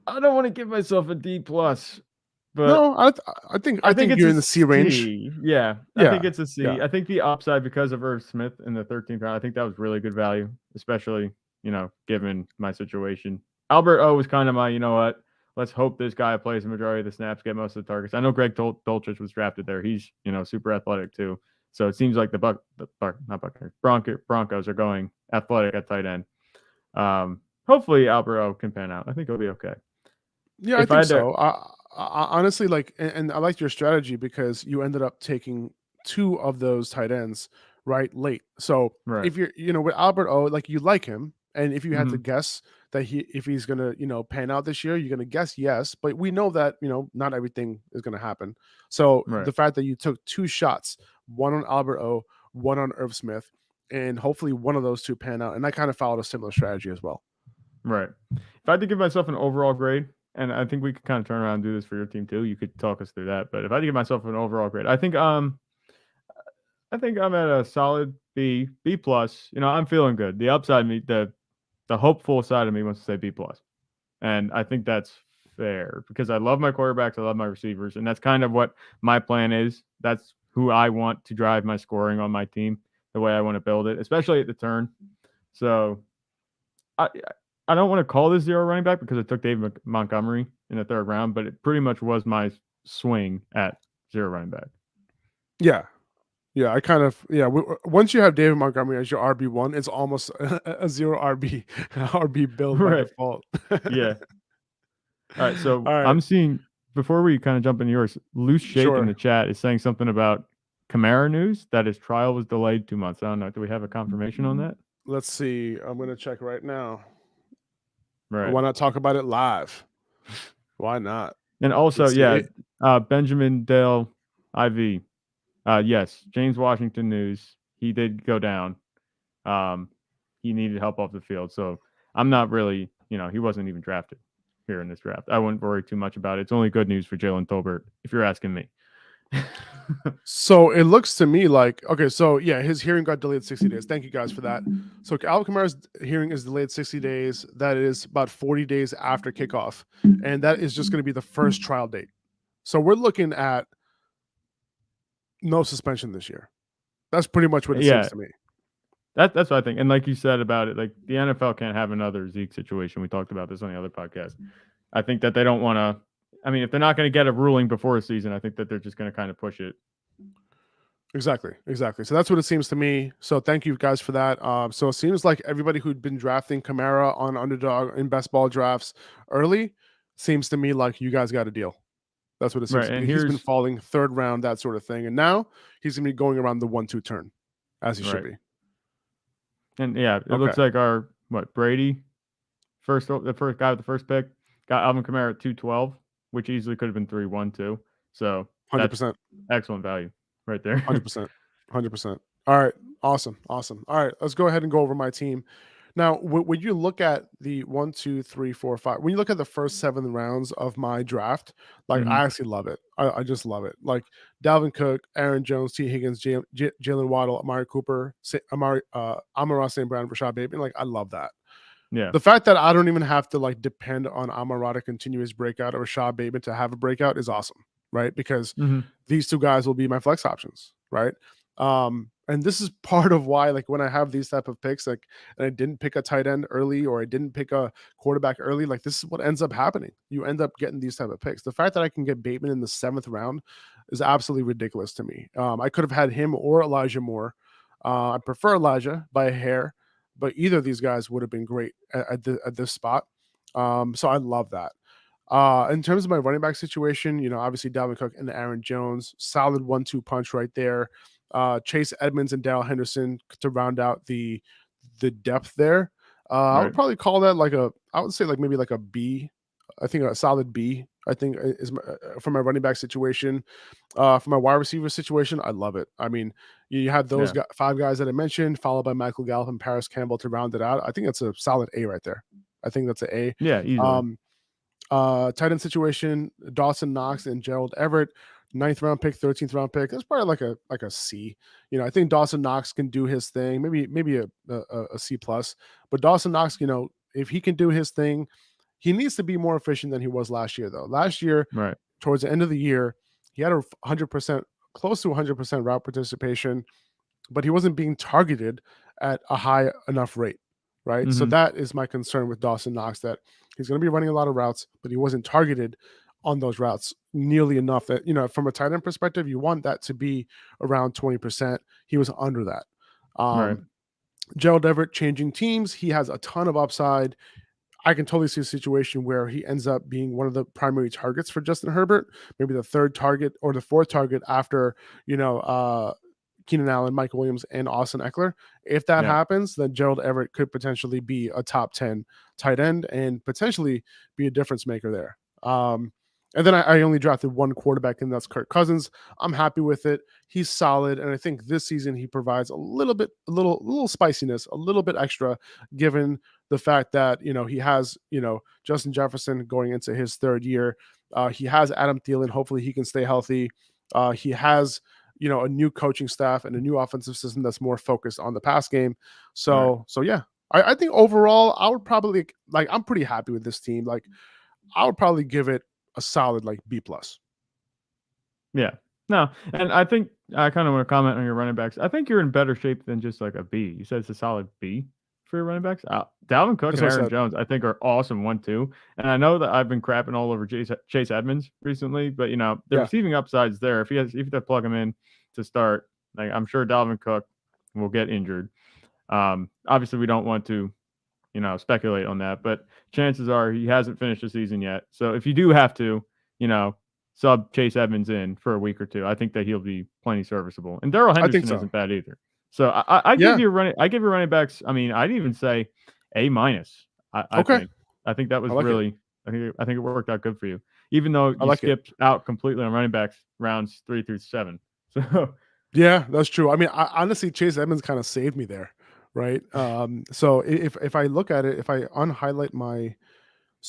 I don't want to give myself a D+, but
no, I think you're in the C range.
Yeah, I think it's a C. Yeah. I think the upside because of Irv Smith in the 13th round, I think that was really good value, especially given my situation. Albert O was kind of my, let's hope this guy plays the majority of the snaps, get most of the targets. I know Greg Dulcich was drafted there. He's, super athletic too. So it seems like Broncos are going athletic at tight end. Hopefully Alvaro can pan out. I think he'll be okay.
Yeah, I think so. I honestly and I liked your strategy because you ended up taking 2 of those tight ends late. So if you're, with Albert O, like you like him, and if you had to guess that if he's gonna, pan out this year, you're gonna guess yes. But we know that not everything is gonna happen. So the fact that you took 2 shots, one on Albert O, one on Irv Smith, and hopefully one of those 2 pan out, and I kind of followed a similar strategy as well.
Right. If I had to give myself an overall grade, and I think we could kind of turn around and do this for your team too. You could talk us through that. But if I had to give myself an overall grade, I think I'm at a solid B plus. I'm feeling good. The upside me, the hopeful side of me wants to say B plus, and I think that's fair because I love my quarterbacks, I love my receivers, and that's kind of what my plan is. That's who I want to drive my scoring on my team, the way I want to build it, especially at the turn. So I don't want to call this zero running back because I took David Montgomery in the 3rd round, but it pretty much was my swing at zero running back.
Yeah. Yeah, I kind of once you have David Montgomery as your RB1, it's almost a zero RB build by default.
Yeah. All right, so I'm seeing, before we kind of jump into yours, Loose Shake in the chat is saying something about Kamara news, that his trial was delayed 2 months. I don't know. Do we have a confirmation on that?
Let's see. I'm going to check right now.
Right.
Why not talk about it live? Why not?
And also, Benjamin Dale IV. Yes, James Washington news. He did go down. He needed help off the field. So I'm not really, he wasn't even drafted here in this draft. I wouldn't worry too much about it. It's only good news for Jalen Tolbert, if you're asking me.
So it looks to me like, okay, so yeah, his hearing got delayed 60 days. Thank you guys for that. So Alvin Kamara's hearing is delayed 60 days. That is about 40 days after kickoff. And that is just going to be the first trial date. So we're looking at no suspension this year. That's pretty much what it seems to me.
That's what I think. And like you said about it, like the NFL can't have another Zeke situation. We talked about this on the other podcast. I think that they don't want to, if they're not going to get a ruling before a season, I think that they're just going to kind of push it.
Exactly. So that's what it seems to me. So thank you guys for that. So it seems like everybody who'd been drafting Kamara on underdog in best ball drafts early, seems to me like you guys got a deal. That's what it seems to be. He's been falling 3rd round, that sort of thing. And now he's going to be going around the 1-2 turn, as he should be.
And it looks like our, Brady, the first guy with the first pick, got Alvin Kamara at 212, which easily could have been 3-1 too. So
100%.
Excellent value right there.
100%. All right. Awesome. All right. Let's go ahead and go over my team. Now, when you look at the 1, 2, 3, 4, 5, when you look at the first 7 rounds of my draft, like I actually love it. I just love it. Like Dalvin Cook, Aaron Jones, T. Higgins, Jalen Waddle, Amari Cooper, Amon-Ra St. Brown, Rashad Bateman. Like I love that.
Yeah.
The fact that I don't even have to like depend on Amon-Ra to continue his breakout or Rashad Bateman to have a breakout is awesome, right? Because these 2 guys will be my flex options, right? And this is part of why, like, when I have these type of picks, like, and I didn't pick a tight end early or I didn't pick a quarterback early, like, this is what ends up happening. You end up getting these type of picks. The fact that I can get Bateman in the 7th round is absolutely ridiculous to me. I could have had him or Elijah Moore. I prefer Elijah by a hair, but either of these guys would have been great at this spot. So I love that. In terms of my running back situation, obviously Dalvin Cook and Aaron Jones, solid 1-2 punch right there. Chase Edmonds and Daryl Henderson to round out the depth there. I would probably call that maybe like a B. I think a solid B. I think is for my running back situation. For my wide receiver situation, I love it. I mean, you have those 5 guys that I mentioned, followed by Michael Gallup and Paris Campbell to round it out. I think that's a solid A right there. I think that's an A.
Yeah, easily.
Tight end situation, Dawson Knox and Gerald Everett, 9th round pick, 13th round pick. That's probably like a C. I think Dawson Knox can do his thing, maybe a C plus. But Dawson Knox, if he can do his thing, he needs to be more efficient than he was last year, though. Last year, towards the end of the year, he had 100%, close to 100% route participation, but he wasn't being targeted at a high enough rate. right? So that is my concern with Dawson Knox, that he's going to be running a lot of routes, but he wasn't targeted on those routes nearly enough. That, from a tight end perspective, you want that to be around 20%. He was under that.
Right.
Gerald Everett changing teams, he has a ton of upside. I can totally see a situation where he ends up being one of the primary targets for Justin Herbert, maybe the third target or the fourth target after, Keenan Allen, Mike Williams, and Austin Eckler. If that happens, then Gerald Everett could potentially be a top 10 tight end and potentially be a difference maker there. And then I only drafted one quarterback, and that's Kirk Cousins. I'm happy with it. He's solid, and I think this season he provides a little spiciness, a little bit extra, given the fact that he has Justin Jefferson going into his third year. He has Adam Thielen. Hopefully, he can stay healthy. He has a new coaching staff and a new offensive system that's more focused on the pass game. So yeah, I think overall I would probably I'm pretty happy with this team. I would probably give it a solid B plus.
Yeah. No, and I think I kind of want to comment on your running backs. I think you're in better shape than just a B. You said it's a solid B for your running backs. Dalvin Cook and Aaron Jones, I think, are awesome 1-2. And I know that I've been crapping all over Chase Edmonds recently, but the receiving upside's there. If you have to plug him in to start, I'm sure Dalvin Cook will get injured. Obviously, we don't want to speculate on that, but chances are he hasn't finished the season yet. So if you do have to, sub Chase Edmonds in for a week or two, I think that he'll be plenty serviceable. And Daryl Henderson isn't bad either. So I give you running backs. I mean, I'd even say A-. I think that was I think it worked out good for you, even though you skipped out completely on running backs rounds 3 through 7. So
yeah, that's true. I mean, honestly, Chase Edmonds kind of saved me there. Right. So if I look at it, if I unhighlight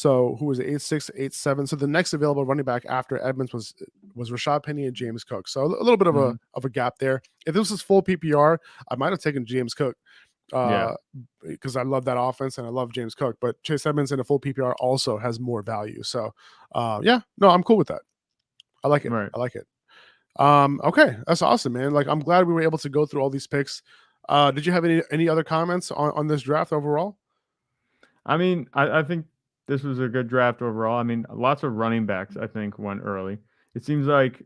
who was it, 8-6, 8-7. So the next available running back after Edmonds was Rashad Penny and James Cook. So a little bit of a gap there. If this was full PPR, I might have taken James Cook because I love that offense and I love James Cook. But Chase Edmonds in a full PPR also has more value. So I'm cool with that. I like it.
Right.
I like it. Okay, that's awesome, man. I'm glad we were able to go through all these picks. Did you have any other comments on this draft overall?
I mean, I think this was a good draft overall. I mean, lots of running backs, I think, went early. It seems like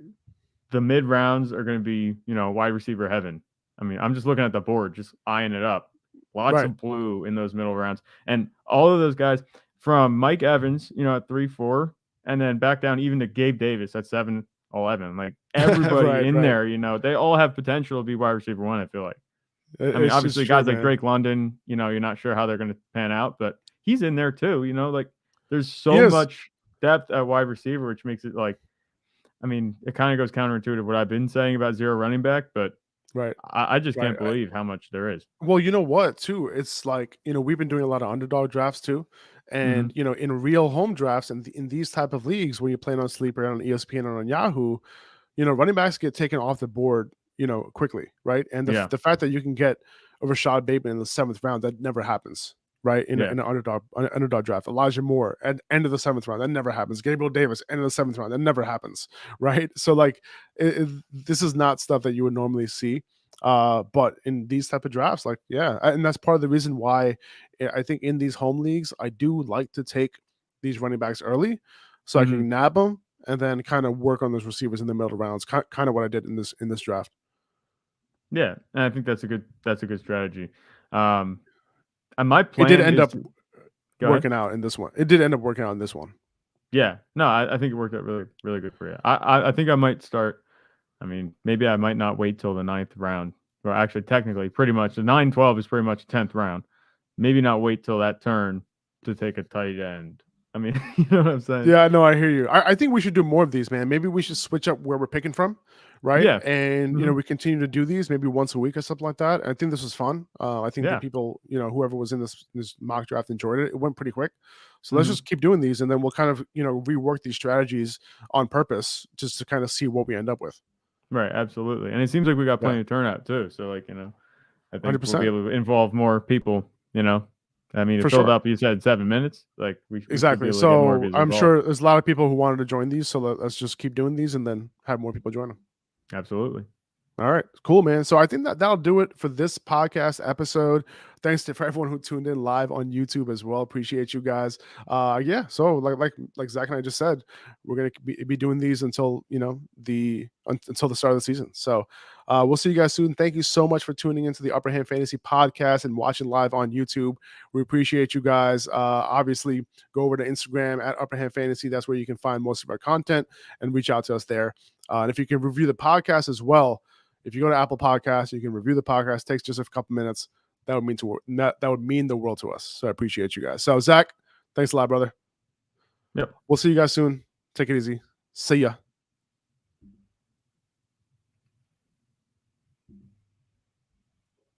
the mid rounds are going to be, wide receiver heaven. I mean, I'm just looking at the board, just eyeing it up. Lots of blue in those middle rounds. And all of those guys from Mike Evans, at 3-4, and then back down even to Gabe Davis at 7-11. Everybody there, they all have potential to be wide receiver 1, I feel like. I mean, obviously, guys like Drake London, you're not sure how they're going to pan out, but he's in there too. There's so much depth at wide receiver, which makes it I mean, it kind of goes counterintuitive what I've been saying about zero running back, but I just can't believe how much there is.
Well, you know what, too? It's we've been doing a lot of underdog drafts too, and in real home drafts and in these type of leagues where you're playing on Sleeper, on ESPN, and on Yahoo, running backs get taken off the board quickly, right? And the fact that you can get a Rashad Bateman in the 7th round, that never happens, right? In an underdog draft. Elijah Moore at end of the 7th round, that never happens. Gabriel Davis, end of the 7th round, that never happens, right? So this is not stuff that you would normally see. But in these type of drafts, and that's part of the reason why I think in these home leagues, I do like to take these running backs early so I can nab them and then kind of work on those receivers in the middle rounds. Kind of what I did in this draft.
Yeah, and I think that's a good strategy. And my plan
did end up working out in this one. It did end up working out in this one.
Yeah, no, I think it worked out really, really good for you. I think I might start. I mean, maybe I might not wait till the 9th round, or actually, technically, pretty much the 9-12 is pretty much the 10th round. Maybe not wait till that turn to take a tight end. I mean, you know what I'm saying?
Yeah, no, I hear you. I think we should do more of these, man. Maybe we should switch up where we're picking from, right?
Yeah.
And, we continue to do these maybe once a week or something like that. I think this was fun. I think the people, whoever was in this mock draft enjoyed it. It went pretty quick. So let's just keep doing these, and then we'll kind of, rework these strategies on purpose just to kind of see what we end up with.
Right, absolutely. And it seems like we got plenty of turnout too. So I think
100%.
we'll be able to involve more people, I mean, it filled up, you said 7 minutes. We
exactly. So I'm sure there's a lot of people who wanted to join these. So let's just keep doing these and then have more people join them.
Absolutely.
All right, cool, man. So I think that'll do it for this podcast episode. Thanks for everyone who tuned in live on YouTube as well. Appreciate you guys. Yeah. So like Zach and I just said, we're gonna be doing these until until the start of the season. So we'll see you guys soon. Thank you so much for tuning into the Upper Hand Fantasy podcast and watching live on YouTube. We appreciate you guys. Obviously, go over to Instagram at Upper Hand Fantasy. That's where you can find most of our content and reach out to us there. And if you can review the podcast as well. If you go to Apple Podcasts, you can review the podcast. It takes just a couple minutes. That would mean the world to us. So I appreciate you guys. So Zach, thanks a lot, brother.
Yep.
We'll see you guys soon. Take it easy. See ya.